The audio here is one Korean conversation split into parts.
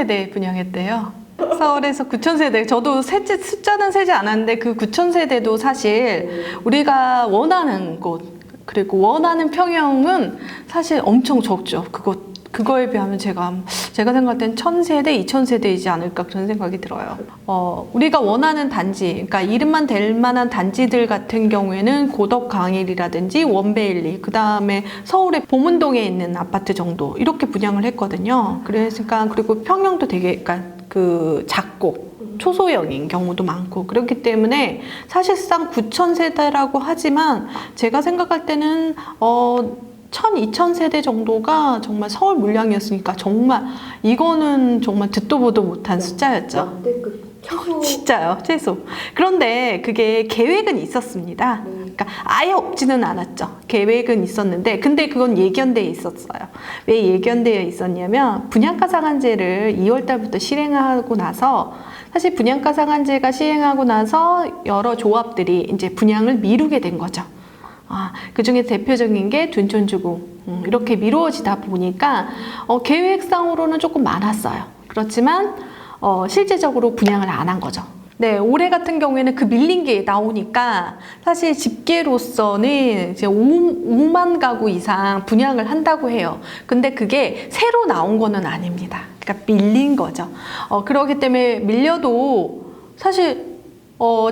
9,000세대 분양했대요. 서울에서 9,000세대. 저도 숫자는 세지 않았는데 그 9,000세대도 사실 우리가 원하는 곳 그리고 원하는 평형은 사실 엄청 적죠. 그거에 비하면 제가 생각할 땐 1,000세대, 2,000세대이지 않을까 그런 생각이 들어요. 우리가 원하는 단지, 그러니까 이름만 될 만한 단지들 같은 경우에는 고덕 강일이라든지 원베일리, 그 다음에 서울의 보문동에 있는 아파트 정도 이렇게 분양을 했거든요. 그러니까 그리고 평형도 되게 작고 초소형인 경우도 많고 그렇기 때문에 사실상 9,000세대라고 하지만 제가 생각할 때는 1,000-2,000세대 정도가 정말 서울 물량이었으니까 정말 이거는 정말 듣도 보도 못한 숫자였죠. 진짜요, 최소. 그런데 그게 계획은 있었습니다. 그러니까 아예 없지는 않았죠. 계획은 있었는데 근데 그건 예견되어 있었어요. 왜 예견되어 있었냐면 분양가 상한제를 2월 달부터 실행하고 나서 사실 분양가 상한제가 시행하고 나서 여러 조합들이 이제 분양을 미루게 된 거죠. 그 중에 대표적인 게 둔촌주공 이렇게 미루어지다 보니까 계획상으로는 조금 많았어요. 그렇지만 실제적으로 분양을 안 한 거죠. 네, 올해 같은 경우에는 그 밀린 게 나오니까 사실 집계로서는 이제 5만 가구 이상 분양을 한다고 해요. 근데 그게 새로 나온 거는 아닙니다. 그러니까 밀린 거죠. 그렇기 때문에 밀려도 사실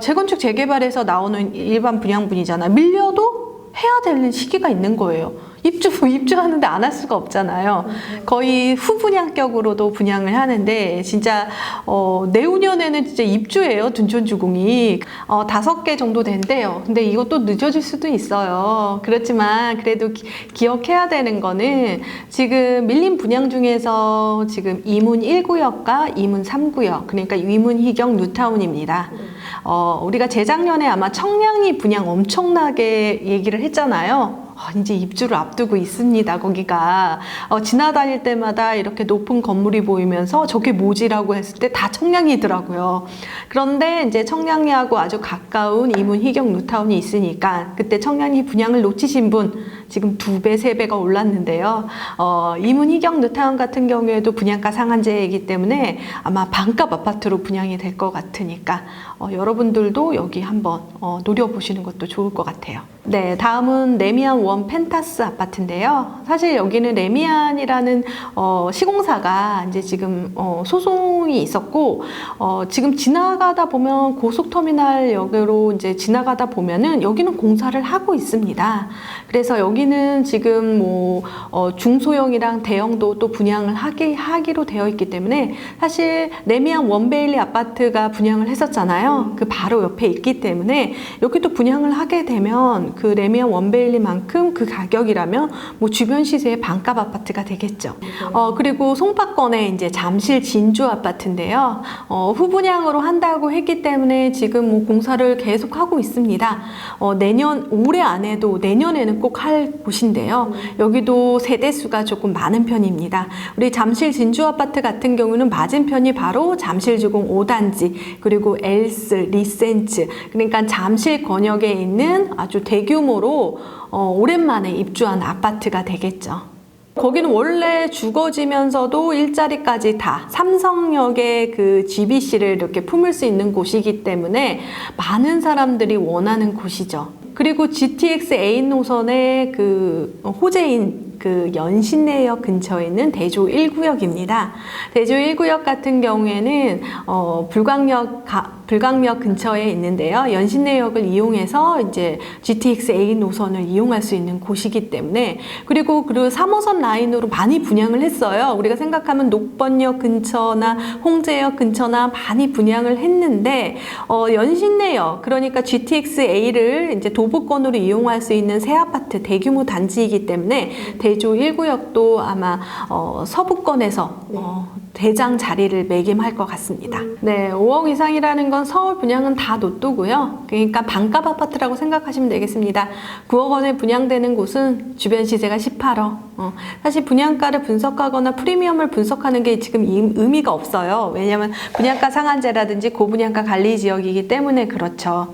재건축 재개발에서 나오는 일반 분양분이잖아요. 밀려도 해야 되는 시기가 있는 거예요. 입주하는데 안 할 수가 없잖아요. 거의 후분양격으로도 분양을 하는데 진짜 내후년에는 진짜 입주예요. 둔촌주공이 5개 정도 된대요. 근데 이것도 늦어질 수도 있어요. 그렇지만 그래도 기억해야 되는 거는 지금 밀린 분양 중에서 지금 이문 1구역과 이문 3구역 그러니까 위문 희경 뉴타운입니다. 우리가 재작년에 아마 청량리 분양 엄청나게 얘기를 했잖아요. 이제 입주를 앞두고 있습니다. 거기가 지나다닐 때마다 이렇게 높은 건물이 보이면서 저게 뭐지라고 했을 때 다 청량리더라고요. 그런데 이제 청량리하고 아주 가까운 이문 희경 뉴타운이 있으니까 그때 청량리 분양을 놓치신 분 지금 2배, 3배가 올랐는데요. 이문 희경 뉴타운 같은 경우에도 분양가 상한제이기 때문에 아마 반값 아파트로 분양이 될 것 같으니까 여러분들도 여기 한번 노려보시는 것도 좋을 것 같아요. 네, 다음은 레미안 원 펜타스 아파트인데요. 사실 여기는 레미안이라는 시공사가 이제 지금 소송이 있었고 지금 지나가다 보면 고속터미널역으로 이제 지나가다 보면은 여기는 공사를 하고 있습니다. 그래서 여기는 지금 중소형이랑 대형도 또 분양을 하기로 되어 있기 때문에 사실 레미안 원베일리 아파트가 분양을 했었잖아요. 그 바로 옆에 있기 때문에 여기도 분양을 하게 되면 그 레미안 원베일리만큼 그 가격이라면 주변 시세의 반값 아파트가 되겠죠. 그리고 송파권의 이제 잠실 진주 아파트인데요. 후분양으로 한다고 했기 때문에 지금 공사를 계속 하고 있습니다. 올해 안에도 내년에는 꼭 할 곳인데요. 여기도 세대수가 조금 많은 편입니다. 우리 잠실 진주 아파트 같은 경우는 맞은편이 바로 잠실주공 5단지 그리고 엘스, 리센츠 그러니까 잠실 권역에 있는 아주 대규모로 오랜만에 입주한 아파트가 되겠죠. 거기는 원래 주거지면서도 일자리까지 다 삼성역의 그 GBC를 이렇게 품을 수 있는 곳이기 때문에 많은 사람들이 원하는 곳이죠. 그리고 GTX A 노선의 그 호재인 그 연신내역 근처에 있는 대조 1구역입니다. 대조 1구역 같은 경우에는 불광역 근처에 있는데요. 연신내역을 이용해서 이제 GTX A 노선을 이용할 수 있는 곳이기 때문에 그리고 그 3호선 라인으로 많이 분양을 했어요. 우리가 생각하면 녹번역 근처나 홍제역 근처나 많이 분양을 했는데 연신내역 그러니까 GTX A를 이제 도보권으로 이용할 수 있는 새 아파트 대규모 단지이기 때문에 대조 1구역도 아마 서부권에서 대장 자리를 매김할 것 같습니다. 네, 5억 이상이라는 건 서울 분양은 다 노뚜고요. 그러니까 반값 아파트라고 생각하시면 되겠습니다. 9억 원에 분양되는 곳은 주변 시세가 18억. 사실 분양가를 분석하거나 프리미엄을 분석하는 게 지금 의미가 없어요. 왜냐하면 분양가 상한제라든지 고분양가 관리 지역이기 때문에 그렇죠.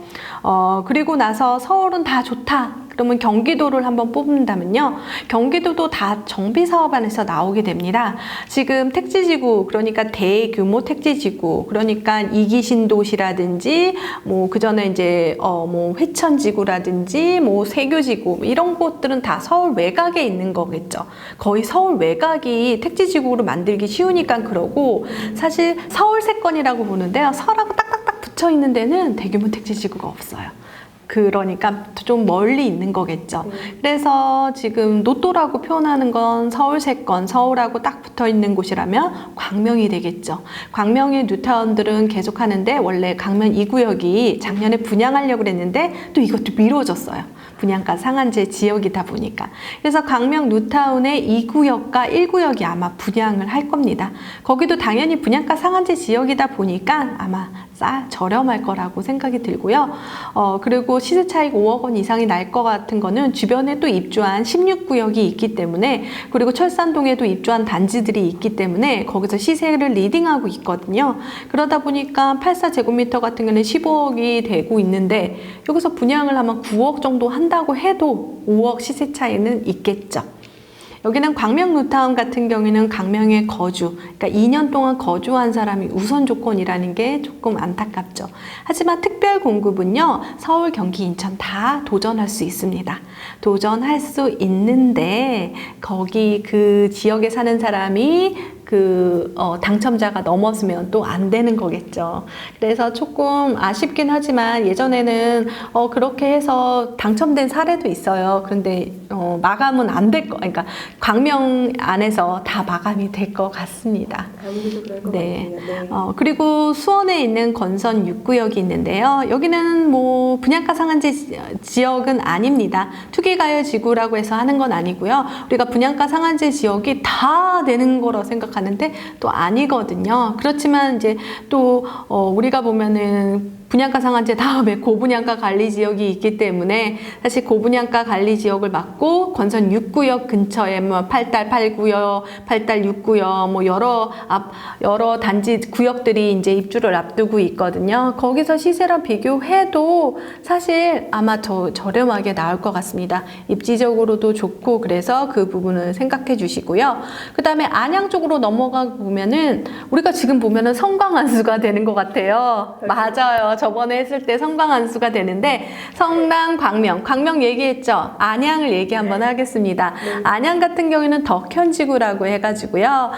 그리고 나서 서울은 다 좋다. 그러면 경기도를 한번 뽑는다면요. 경기도도 다 정비사업안에서 나오게 됩니다. 지금 택지지구, 그러니까 대규모 택지지구, 그러니까 이기 신도시라든지 뭐 그전에 이제 뭐 회천지구라든지 뭐 세교지구 이런 곳들은 다 서울 외곽에 있는 거겠죠. 거의 서울 외곽이 택지지구로 만들기 쉬우니까 그러고, 사실 서울세권이라고 보는데요. 설하고 딱딱딱 붙여 있는 데는 대규모 택지지구가 없어요. 그러니까 좀 멀리 있는 거겠죠. 그래서 지금 노또라고 표현하는 건 서울세권, 서울하고 딱 붙어 있는 곳이라면 광명이 되겠죠. 광명의 뉴타운들은 계속 하는데, 원래 광명 2구역이 작년에 분양하려고 그랬는데 또 이것도 미뤄졌어요. 분양가 상한제 지역이다 보니까. 그래서 광명 뉴타운의 2구역과 1구역이 아마 분양을 할 겁니다. 거기도 당연히 분양가 상한제 지역이다 보니까 아마 저렴할 거라고 생각이 들고요. 그리고 시세 차익 5억 원 이상이 날 것 같은 거는 주변에 또 입주한 16구역이 있기 때문에, 그리고 철산동에도 입주한 단지들이 있기 때문에 거기서 시세를 리딩하고 있거든요. 그러다 보니까 84제곱미터 같은 경우는 15억이 되고 있는데, 여기서 분양을 하면 9억 정도 한다고 해도 5억 시세 차이는 있겠죠. 여기는 광명 뉴타운 같은 경우에는 광명에 거주, 그러니까 2년 동안 거주한 사람이 우선 조건이라는 게 조금 안타깝죠. 하지만 특별 공급은요, 서울, 경기, 인천 다 도전할 수 있습니다. 도전할 수 있는데, 거기 그 지역에 사는 사람이 당첨자가 넘었으면 또 안 되는 거겠죠. 그래서 조금 아쉽긴 하지만 예전에는 그렇게 해서 당첨된 사례도 있어요. 그런데 마감은 안 될 거, 그러니까 광명 안에서 다 마감이 될 것 같습니다. 네. 그리고 수원에 있는 건선 6구역이 있는데요. 여기는 뭐 분양가 상한제 지역은 아닙니다. 투기가열 지구라고 해서 하는 건 아니고요. 우리가 분양가 상한제 지역이 다 되는 거라고 생각하는데 또 아니거든요. 그렇지만 이제 또 우리가 보면은 분양가 상한제 다음에 고분양가 관리 지역이 있기 때문에, 사실 고분양가 관리 지역을 막고 건선 6구역 근처에 뭐 8달 8구역, 8달 6구역 뭐 여러 단지 구역들이 이제 입주를 앞두고 있거든요. 거기서 시세랑 비교해도 사실 아마 더 저렴하게 나올 것 같습니다. 입지적으로도 좋고, 그래서 그 부분을 생각해 주시고요. 그 다음에 안양 쪽으로 넘어가 보면은 우리가 지금 보면은 성광안수가 되는 것 같아요. 맞아요. 저번에 했을 때 성광안수가 되는데, 성남, 광명 얘기했죠. 안양을 얘기 한번 하겠습니다. 안양 같은 경우에는 덕현지구라고 해가지고요.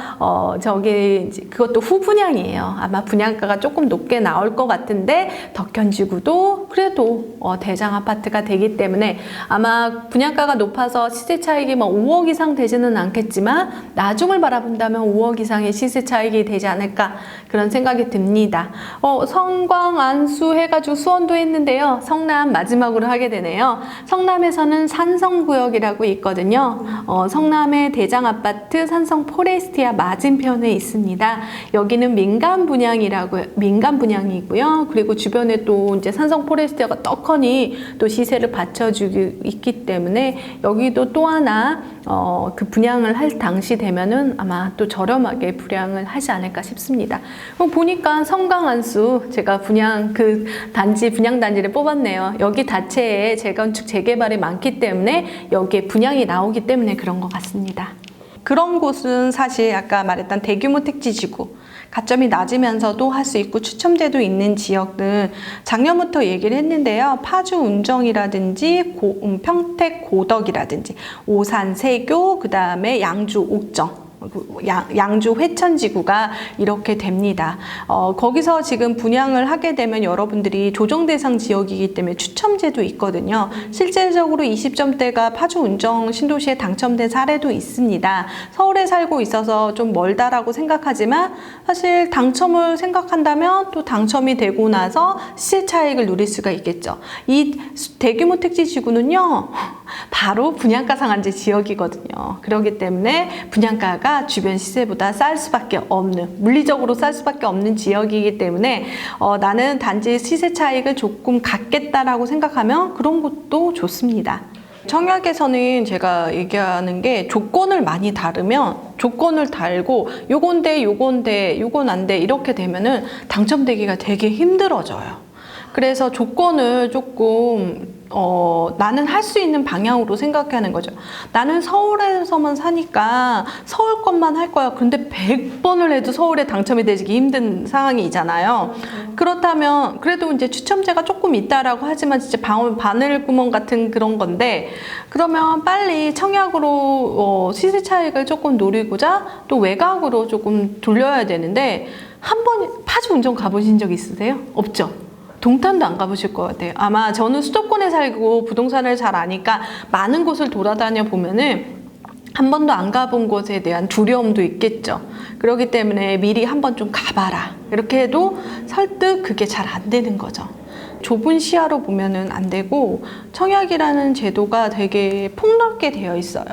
그것도 후분양이에요. 아마 분양가가 조금 높게 나올 것 같은데, 덕현지구도 그래도 대장 아파트가 되기 때문에 아마 분양가가 높아서 시세 차익이 뭐 5억 이상 되지는 않겠지만 나중을 바라본다면 5억 이상의 시세 차익이 되지 않을까, 그런 생각이 듭니다. 성광안수 해가지고 수원도 했는데요. 성남 마지막으로 하게 되네요. 성남에서는 산성구역이라고 있거든요. 성남의 대장아파트 산성 포레스티아 맞은편에 있습니다. 여기는 민간 분양이고요. 그리고 주변에 또 이제 산성 포레스티아가 떡하니 또 시세를 받쳐주고 있기 때문에 여기도 또 하나 그 분양을 할 당시 되면은 아마 또 저렴하게 분양을 하지 않을까 싶습니다. 보니까 성광안수 제가 분양 단지를 뽑았네요. 여기 자체에 재건축 재개발이 많기 때문에 여기에 분양이 나오기 때문에 그런 것 같습니다. 그런 곳은 사실 아까 말했던 대규모 택지지구, 가점이 낮으면서도 할 수 있고 추첨제도 있는 지역들 작년부터 얘기를 했는데요. 파주 운정이라든지 평택 고덕이라든지 오산 세교, 그 다음에 양주 옥정, 양주 회천지구가 이렇게 됩니다. 거기서 지금 분양을 하게 되면 여러분들이 조정 대상 지역이기 때문에 추첨제도 있거든요. 실질적으로 20점대가 파주 운정 신도시에 당첨된 사례도 있습니다. 서울에 살고 있어서 좀 멀다라고 생각하지만 사실 당첨을 생각한다면 또 당첨이 되고 나서 시세 차익을 누릴 수가 있겠죠. 이 대규모 택지지구는요, 바로 분양가 상한제 지역이거든요. 그렇기 때문에 분양가가 주변 시세보다 쌀 수밖에 없는, 물리적으로 쌀 수밖에 없는 지역이기 때문에 나는 단지 시세 차익을 조금 갖겠다라고 생각하면 그런 것도 좋습니다. 청약에서는 제가 얘기하는 게 조건을 많이 다르면 조건을 달고 요건 돼, 요건 안 돼 이렇게 되면은 당첨되기가 되게 힘들어져요. 그래서 조건을 조금 나는 할 수 있는 방향으로 생각하는 거죠. 나는 서울에서만 사니까 서울 것만 할 거야. 그런데 100번을 해도 서울에 당첨이 되기 힘든 상황이잖아요. 그렇다면 그래도 이제 추첨제가 조금 있다라고 하지만 진짜 바늘구멍 같은 그런 건데, 그러면 빨리 청약으로 시세 차익을 조금 노리고자 또 외곽으로 조금 돌려야 되는데, 한 번 파주 운전 가보신 적 있으세요? 없죠? 동탄도 안 가보실 것 같아요. 아마 저는 수도권에 살고 부동산을 잘 아니까 많은 곳을 돌아다녀 보면은 한 번도 안 가본 곳에 대한 두려움도 있겠죠. 그렇기 때문에 미리 한번 좀 가봐라, 이렇게 해도 설득 그게 잘 안 되는 거죠. 좁은 시야로 보면은 안 되고, 청약이라는 제도가 되게 폭넓게 되어 있어요.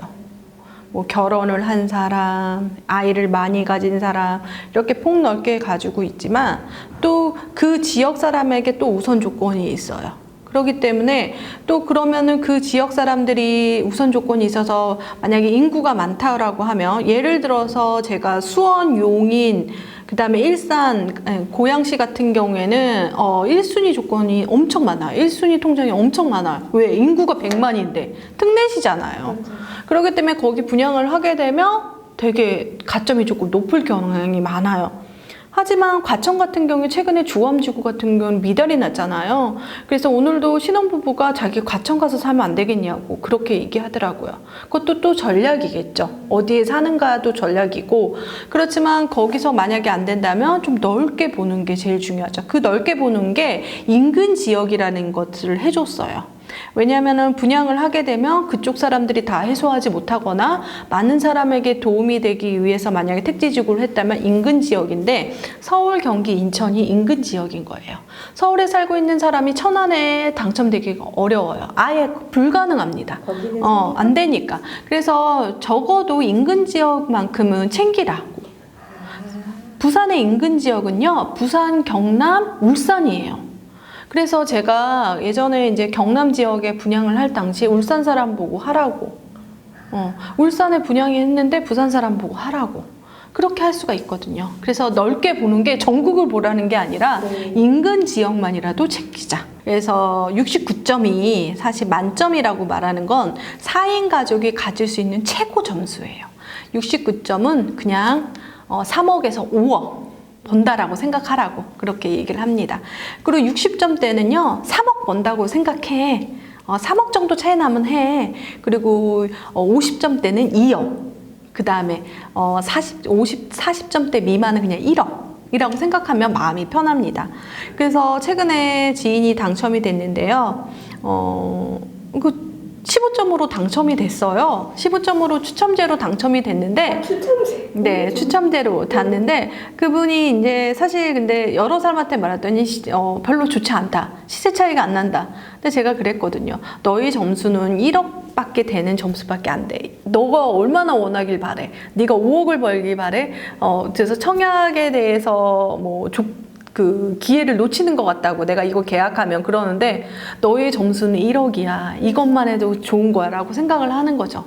뭐 결혼을 한 사람, 아이를 많이 가진 사람, 이렇게 폭넓게 가지고 있지만 또 그 지역 사람에게 또 우선 조건이 있어요. 그렇기 때문에 또 그러면은 그 지역 사람들이 우선 조건이 있어서, 만약에 인구가 많다라고 하면, 예를 들어서 제가 수원, 용인, 그 다음에 일산, 고양시 같은 경우에는 1순위 조건이 엄청 많아요. 1순위 통장이 엄청 많아요. 왜? 인구가 100만인데 특례시잖아요. 그렇기 때문에 거기 분양을 하게 되면 되게 가점이 조금 높을 경향이 많아요. 하지만 과천 같은 경우에 최근에 주엄지구 같은 경우는 미달이 났잖아요. 그래서 오늘도 신혼부부가 자기 과천 가서 사면 안 되겠냐고 그렇게 얘기하더라고요. 그것도 또 전략이겠죠. 어디에 사는가도 전략이고, 그렇지만 거기서 만약에 안 된다면 좀 넓게 보는 게 제일 중요하죠. 그 넓게 보는 게 인근 지역이라는 것을 해줬어요. 왜냐하면 분양을 하게 되면 그쪽 사람들이 다 해소하지 못하거나 많은 사람에게 도움이 되기 위해서 만약에 택지지구를 했다면 인근 지역인데, 서울, 경기, 인천이 인근 지역인 거예요. 서울에 살고 있는 사람이 천안에 당첨되기가 어려워요. 아예 불가능합니다. 안 되니까. 그래서 적어도 인근 지역만큼은 챙기라고. 부산의 인근 지역은요, 부산, 경남, 울산이에요. 그래서 제가 예전에 이제 경남 지역에 분양을 할 당시에 울산 사람 보고 하라고, 울산에 분양이 했는데 부산 사람 보고 하라고, 그렇게 할 수가 있거든요. 그래서 넓게 보는 게 전국을 보라는 게 아니라 인근 지역만이라도 챙기자. 그래서 69점이 사실 만점이라고 말하는 건 4인 가족이 가질 수 있는 최고 점수예요. 69점은 그냥 3억에서 5억 번다라고 생각하라고 그렇게 얘기를 합니다. 그리고 60점대는요 3억 번다고 생각해. 3억 정도 차이 나면 해. 그리고 50점대는 2억, 그 다음에 40점대 미만은 그냥 1억 이라고 생각하면 마음이 편합니다. 그래서 최근에 지인이 당첨이 됐는데요, 15점으로 당첨이 됐어요. 15점으로 추첨제로 당첨이 됐는데, 추첨제? 네, 추첨제로 됐는데, 그분이 이제 사실 근데 여러 사람한테 말했더니 별로 좋지 않다, 시세 차이가 안 난다. 근데 제가 그랬거든요. 너희 점수는 1억밖에 되는 점수밖에 안 돼. 너가 얼마나 원하길 바래. 네가 5억을 벌길 바래. 그래서 청약에 대해서 그 기회를 놓치는 것 같다고, 내가 이거 계약하면. 그러는데 너의 점수는 1억이야. 이것만 해도 좋은 거야 라고 생각을 하는 거죠.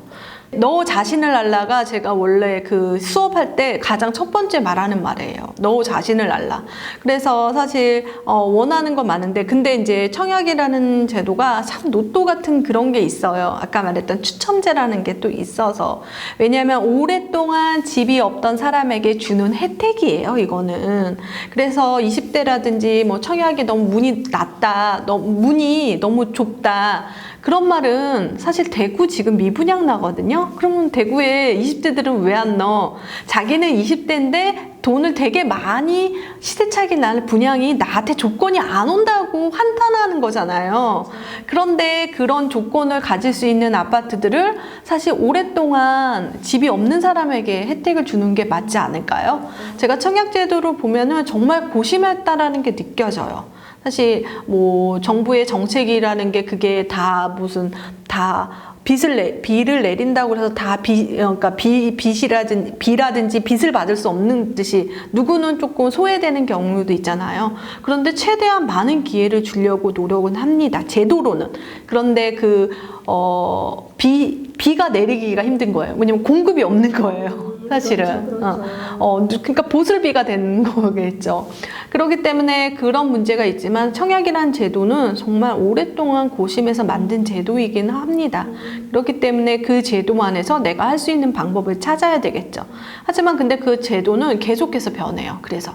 너 자신을 알라가 제가 원래 그 수업할 때 가장 첫 번째 말하는 말이에요. 너 자신을 알라. 그래서 사실 원하는 건 많은데, 근데 이제 청약이라는 제도가 참 로또 같은 그런 게 있어요. 아까 말했던 추첨제라는 게 또 있어서. 왜냐하면 오랫동안 집이 없던 사람에게 주는 혜택이에요, 이거는. 그래서 20대라든지 뭐 청약이 너무 문이 낮다, 문이 너무 좁다, 그런 말은 사실 대구 지금 미분양 나거든요. 그러면 대구에 20대들은 왜 안 넣어? 자기는 20대인데 돈을 되게 많이 시세 차익이 나는 분양이 나한테 조건이 안 온다고 한탄하는 거잖아요. 그런데 그런 조건을 가질 수 있는 아파트들을 사실 오랫동안 집이 없는 사람에게 혜택을 주는 게 맞지 않을까요? 제가 청약제도를 보면은 정말 고심했다라는 게 느껴져요. 사실 뭐 정부의 정책이라는 게 그게 다 무슨 다 비를 내린다고 해서 다 비라든지 빚을 받을 수 없는 듯이 누구는 조금 소외되는 경우도 있잖아요. 그런데 최대한 많은 기회를 주려고 노력은 합니다, 제도로는. 그런데 비가 내리기가 힘든 거예요. 왜냐면 공급이 없는 거예요. 사실은. 그렇죠. 그러니까 보슬비가 되는 거겠죠. 그렇기 때문에 그런 문제가 있지만 청약이라는 제도는 정말 오랫동안 고심해서 만든 제도이긴 합니다. 그렇기 때문에 그 제도 안에서 내가 할 수 있는 방법을 찾아야 되겠죠. 하지만 근데 그 제도는 계속해서 변해요. 그래서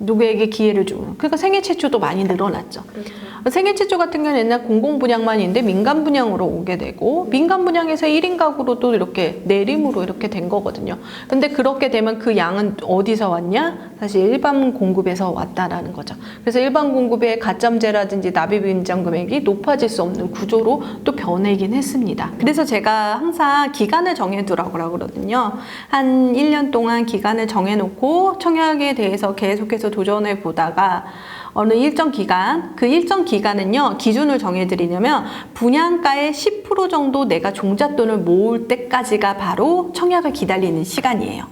누구에게 기회를 주고, 그러니까 생애 최초도 많이 늘어났죠. 그렇죠. 생애 최초 같은 경우는 옛날 공공 분양만 있는데 민간 분양으로 오게 되고, 민간 분양에서 1인 가구로 또 이렇게 내림으로 이렇게 된 거거든요. 근데 그렇게 되면 그 양은 어디서 왔냐? 사실 일반 공급에서 왔다라는 거죠. 그래서 일반 공급의 가점제라든지 납입 인정 금액이 높아질 수 없는 구조로 또 변하긴 했습니다. 그래서 제가 항상 기간을 정해두라고 그러거든요. 한 1년 동안 기간을 정해놓고 청약에 대해서 계속해서 도전해 보다가 어느 일정 기간, 그 일정 기간은요, 기준을 정해드리려면 분양가의 10% 정도 내가 종잣돈을 모을 때까지가 바로 청약을 기다리는 시간이에요.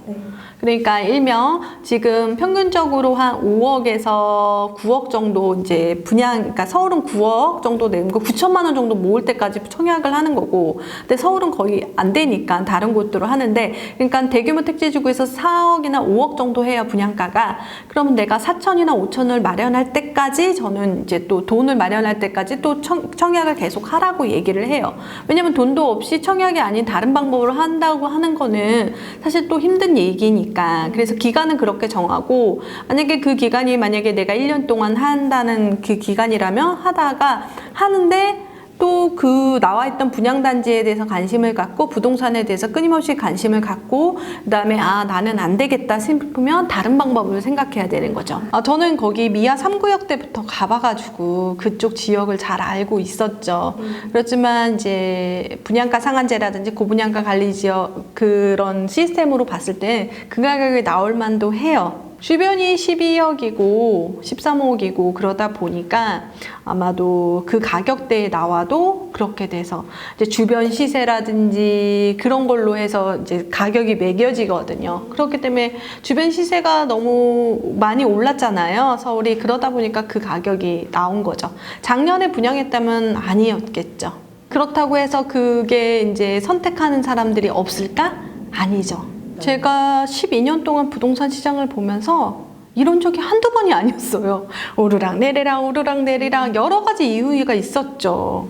그러니까 일명 지금 평균적으로 한 5억에서 9억 정도 이제 분양, 그러니까 서울은 9억 정도 내는 거 9천만 원 정도 모을 때까지 청약을 하는 거고, 근데 서울은 거의 안 되니까 다른 곳들로 하는데, 그러니까 대규모 택지지구에서 4억이나 5억 정도 해야 분양가가, 그러면 내가 4천이나 5천을 마련할 때까지 저는 이제 또 돈을 마련할 때까지 또 청약을 계속 하라고 얘기를 해요. 왜냐면 돈도 없이 청약이 아닌 다른 방법으로 한다고 하는 거는 사실 또 힘든 얘기니까. 그래서 기간은 그렇게 정하고, 만약에 그 기간이 만약에 내가 1년 동안 한다는 그 기간이라면 하다가 하는데 또 그 나와 있던 분양단지에 대해서 관심을 갖고 부동산에 대해서 끊임없이 관심을 갖고 그다음에 나는 안 되겠다 싶으면 다른 방법을 생각해야 되는 거죠. 저는 거기 미아 3구역 때부터 가봐가지고 그쪽 지역을 잘 알고 있었죠. 그렇지만 이제 분양가 상한제라든지 고분양가 관리 지역 그런 시스템으로 봤을 때 그 가격이 나올 만도 해요. 주변이 12억이고 13억이고 그러다 보니까 아마도 그 가격대에 나와도 그렇게 돼서 이제 주변 시세라든지 그런 걸로 해서 이제 가격이 매겨지거든요. 그렇기 때문에 주변 시세가 너무 많이 올랐잖아요. 서울이. 그러다 보니까 그 가격이 나온 거죠. 작년에 분양했다면 아니었겠죠. 그렇다고 해서 그게 이제 선택하는 사람들이 없을까? 아니죠. 제가 12년 동안 부동산 시장을 보면서 이런 적이 한두 번이 아니었어요. 오르락 내리락 여러 가지 이유가 있었죠.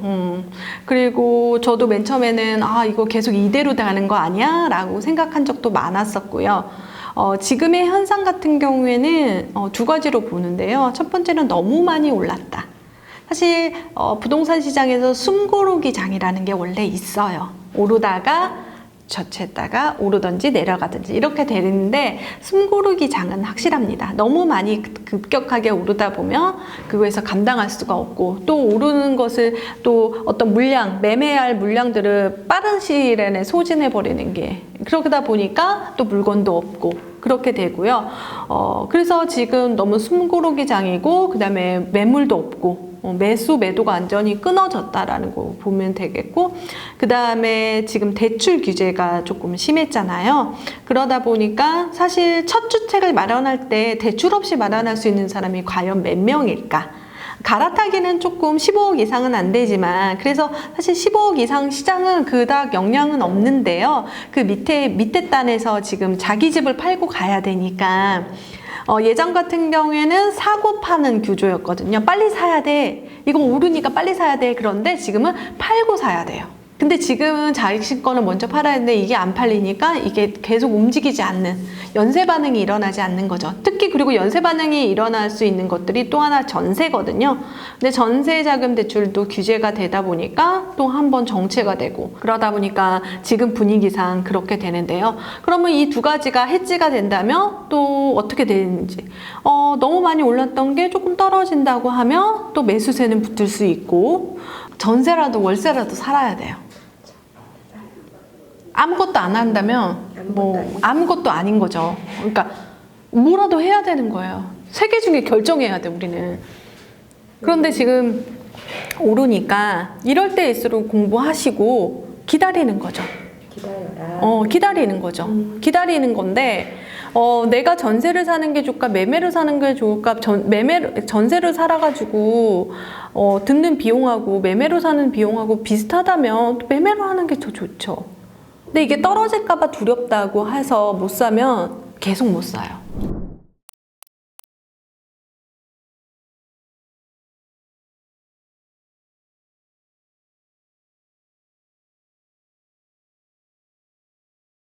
그리고 저도 맨 처음에는 이거 계속 이대로 가는 거 아니야? 라고 생각한 적도 많았었고요. 지금의 현상 같은 경우에는 두 가지로 보는데요. 첫 번째는 너무 많이 올랐다. 사실 부동산 시장에서 숨고르기 장이라는 게 원래 있어요. 오르다가 젖혔다가 오르든지 내려가든지 이렇게 되는데 숨고르기 장은 확실합니다. 너무 많이 급격하게 오르다 보면 그거에서 감당할 수가 없고, 또 오르는 것을 또 어떤 물량, 매매할 물량들을 빠른 시일 내에 소진해 버리는 게, 그러다 보니까 또 물건도 없고 그렇게 되고요. 그래서 지금 너무 숨고르기 장이고, 그 다음에 매물도 없고, 매도가 완전히 끊어졌다라는 거 보면 되겠고, 그 다음에 지금 대출 규제가 조금 심했잖아요. 그러다 보니까 사실 첫 주택을 마련할 때 대출 없이 마련할 수 있는 사람이 과연 몇 명일까? 갈아타기는 조금 15억 이상은 안 되지만, 그래서 사실 15억 이상 시장은 그닥 영향은 없는데요. 그 밑에 단에서 지금 자기 집을 팔고 가야 되니까, 예전 같은 경우에는 사고 파는 구조였거든요. 빨리 사야 돼. 이거 오르니까 빨리 사야 돼. 그런데 지금은 팔고 사야 돼요. 근데 지금은 자식 거는 먼저 팔아야 되는데 이게 안 팔리니까 이게 계속 움직이지 않는, 연쇄 반응이 일어나지 않는 거죠. 특히 그리고 연쇄 반응이 일어날 수 있는 것들이 또 하나 전세거든요. 근데 전세 자금 대출도 규제가 되다 보니까 또 한 번 정체가 되고, 그러다 보니까 지금 분위기상 그렇게 되는데요. 그러면 이 두 가지가 해지가 된다면 또 어떻게 되는지, 너무 많이 올랐던 게 조금 떨어진다고 하면 또 매수세는 붙을 수 있고, 전세라도 월세라도 살아야 돼요. 아무것도 안 한다면 아무것도 아닌 거죠. 그러니까 뭐라도 해야 되는 거예요. 세 개 중에 결정해야 돼, 우리는. 그런데 지금 오르니까 이럴 때일수록 공부하시고 기다리는 거죠. 기다리는 거죠. 기다리는 건데, 내가 전세를 사는 게 좋을까, 매매를 사는 게 좋을까? 전세를 살아가지고 듣는 비용하고 매매로 사는 비용하고 비슷하다면 또 매매로 하는 게 더 좋죠. 근데 이게 떨어질까봐 두렵다고 해서 못 사면 계속 못 사요.